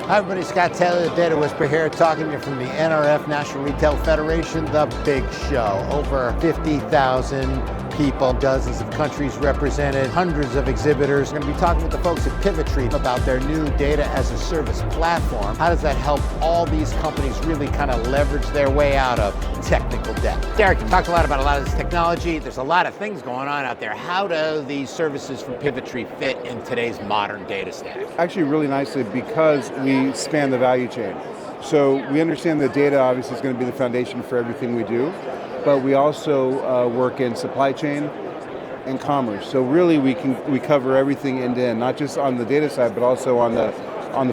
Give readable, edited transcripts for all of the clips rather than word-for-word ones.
Hi everybody, Scott Taylor, the Data Whisperer here, talking to you from the NRF, National Retail Federation, the big show. Over 50,000 people, dozens of countries represented, hundreds of exhibitors. We're going to be talking with the folks at Pivotree about their new data as a service platform. How does that help all these companies really kind of leverage their way out of technical debt? Derek, you talked a lot about this technology. There's a lot of things going on out there. How do these services from Pivotree fit in today's modern data stack? Actually, really nicely, because we span the value chain. So we understand that data obviously is going to be the foundation for everything we do, but we also work in supply chain and commerce. So really we cover everything end to end, not just on the data side, but also on the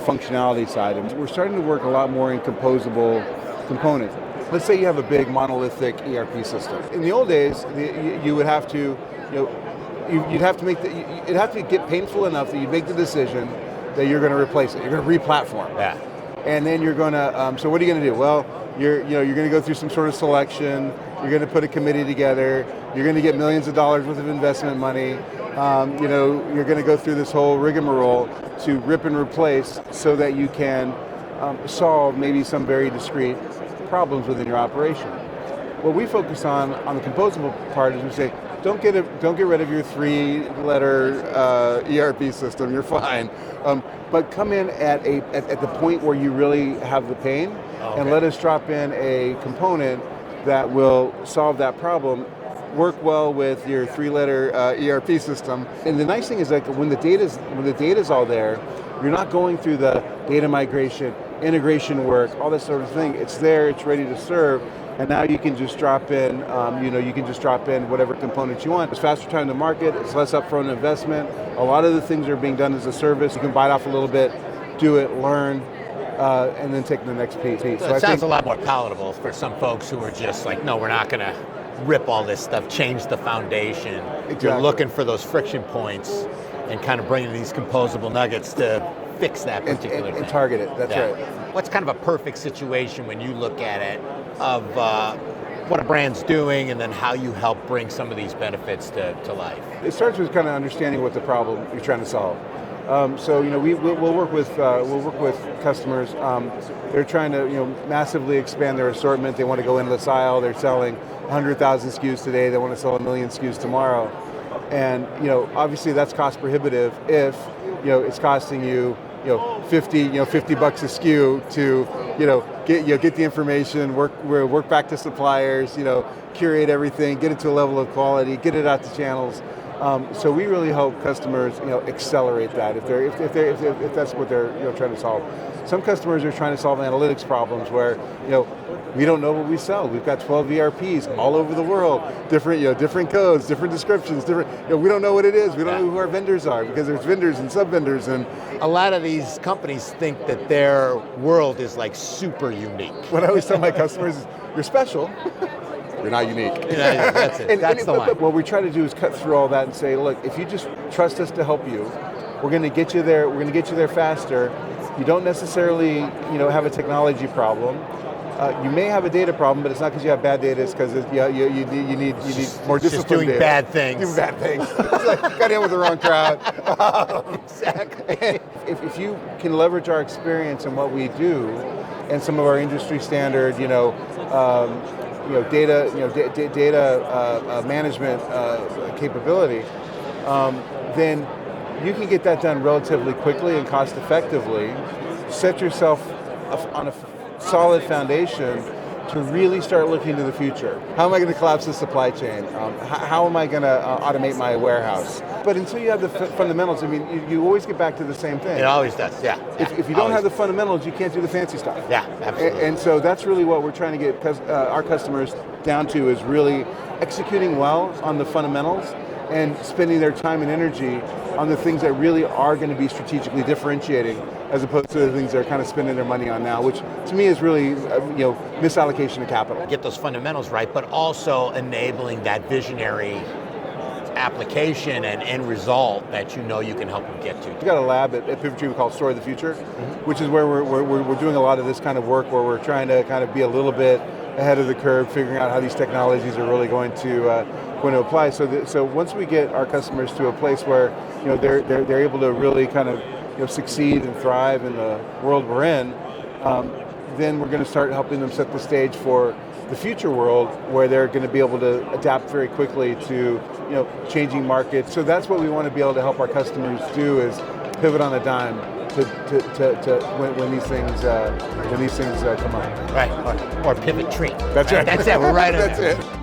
functionality side. And we're starting to work a lot more in composable components. Let's say you have a big monolithic ERP system. In the old days, you would have to, you'd have to it'd have to get painful enough that you'd make the decision that you're going to replace it. You're going to re-platform. Yeah. And then you're going to. So what are you going to do? Well, you're going to go through some sort of selection. You're going to put a committee together. You're going to get millions of dollars worth of investment money. You're going to go through this whole rigmarole to rip and replace so that you can solve maybe some very discrete problems within your operation. What we focus on the composable part is we say, don't get rid of your 3-letter ERP system. You're fine, but come in at the point where you really have the pain, and let us drop in a component that will solve that problem. Work well with your 3-letter ERP system. And the nice thing is, like, when the data's all there, you're not going through the data migration, integration work, all that sort of thing. It's there. It's ready to serve. And now you can just drop in, whatever components you want. It's faster time to market, it's less upfront investment. A lot of the things are being done as a service. You can bite off a little bit, do it, learn, and then take the next piece. So it sounds a lot more palatable for some folks who are just like, no, we're not going to rip all this stuff, change the foundation. Exactly. You're looking for those friction points and kind of bringing these composable nuggets to fix that particular thing. And target it, that's right. What's kind of a perfect situation when you look at it of what a brand's doing and then how you help bring some of these benefits to life? It starts with kind of understanding what the problem you're trying to solve. We'll work with customers. They're trying to massively expand their assortment. They want to go into this aisle. They're selling 100,000 SKUs today. They want to sell 1 million SKUs tomorrow. And obviously that's cost prohibitive if it's costing you $50 a SKU to get the information, work back to suppliers, curate everything, get it to a level of quality, get it out to channels. So we really help customers accelerate that if that's what they're trying to solve. Some customers are trying to solve analytics problems where we don't know what we sell. We've got 12 ERPs all over the world, different codes, different descriptions, we don't know what it is. We don't know who our vendors are because there's vendors and sub-vendors. And a lot of these companies think that their world is like super unique. What I always tell my customers is, you're special. You're not unique. That's it. That's the line. But what we try to do is cut through all that and say, look, if you just trust us to help you, we're going to get you there. We're going to get you there faster. You don't necessarily, have a technology problem. You may have a data problem, but it's not because you have bad data. It's because you need more discipline. Just doing data. bad things. Doing bad things. It's like, got in with the wrong crowd. Exactly. If you can leverage our experience and what we do, and some of our industry standard, data management capability, then you can get that done relatively quickly and cost effectively. Set yourself on a solid foundation to really start looking to the future. How am I going to collapse the supply chain? How am I going to automate my warehouse? But until you have the fundamentals, you always get back to the same thing. It always does, yeah. If you don't have the fundamentals, you can't do the fancy stuff. Yeah, absolutely. And so that's really what we're trying to get our customers down to, is really executing well on the fundamentals and spending their time and energy on the things that really are going to be strategically differentiating, as opposed to the things they're kind of spending their money on now, which to me is really misallocation of capital. Get those fundamentals right, but also enabling that visionary application and end result that you can help them get to. We've got a lab at Pivotree we call Store of the Future, which is where we're doing a lot of this kind of work, where we're trying to kind of be a little bit ahead of the curve, figuring out how these technologies are really going to apply. So once we get our customers to a place where they're able to really kind of succeed and thrive in the world we're in, then we're going to start helping them set the stage for the future world where they're going to be able to adapt very quickly to changing markets. So that's what we want to be able to help our customers do, is pivot on a dime when these things come up. Right, or Pivotree. That's right. That's it, we're right on That's it. it.